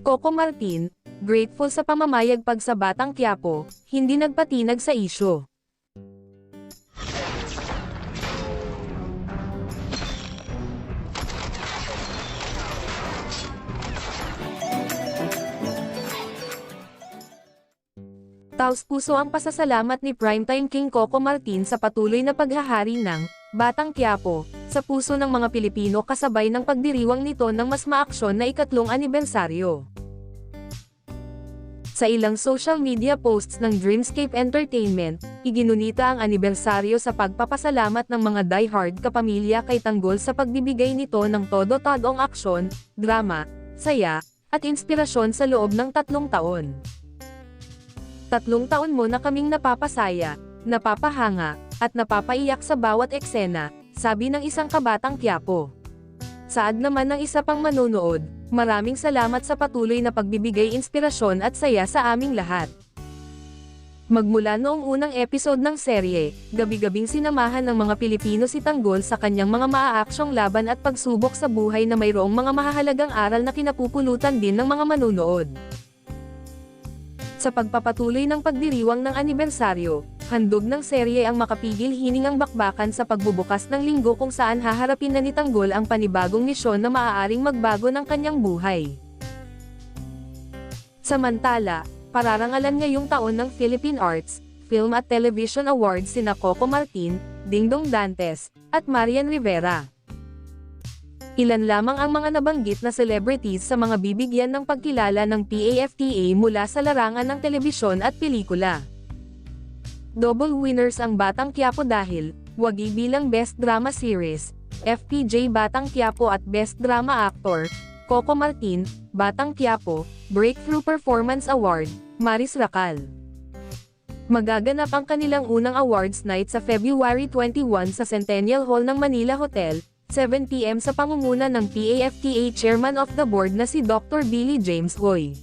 Coco Martin, grateful sa pamamayagpag sa Batang Quiapo, hindi nagpatinag sa isyu. Taos-puso ang pasasalamat ni Primetime King Coco Martin sa patuloy na paghahari ng Batang Quiapo sa puso ng mga Pilipino kasabay ng pagdiriwang nito ng mas maaksyon na ikatlong anibersaryo. Sa ilang social media posts ng Dreamscape Entertainment, iginunita ang anibersaryo sa pagpapasalamat ng mga die-hard kapamilya kay Tanggol sa pagbibigay nito ng todo-tadong aksyon, drama, saya, at inspirasyon sa loob ng 3 taon. 3 taon mo na kaming napapasaya, napapahanga, at napapaiyak sa bawat eksena, sabi ng isang kabatang Quiapo. Saad naman ng isa pang manonood, maraming salamat sa patuloy na pagbibigay inspirasyon at saya sa aming lahat. Magmula noong unang episode ng serye, gabi-gabing sinamahan ng mga Pilipino si Tanggol sa kanyang mga maaaksyong laban at pagsubok sa buhay na mayroong mga mahahalagang aral na kinapupulutan din ng mga manonood. Sa pagpapatuloy ng pagdiriwang ng anibersaryo, handog ng serye ang makapigil hiningang bakbakan sa pagbubukas ng linggo kung saan haharapin na ni Tanggol ang panibagong misyon na maaaring magbago ng kanyang buhay. Samantala, pararangalan ngayong taon ng Philippine Arts, Film at Television Awards sina Coco Martin, Dingdong Dantes, at Marian Rivera. Ilan lamang ang mga nabanggit na celebrities sa mga bibigyan ng pagkilala ng PAFTA mula sa larangan ng telebisyon at pelikula. Double winners ang Batang Quiapo dahil, wagi bilang Best Drama Series, FPJ Batang Quiapo at Best Drama Actor, Coco Martin, Batang Quiapo, Breakthrough Performance Award, Maris Racal. Magaganap ang kanilang unang awards night sa February 21 sa Centennial Hall ng Manila Hotel, 7 p.m. sa pangunguna ng PAFTA Chairman of the Board na si Dr. Billy James Hoy.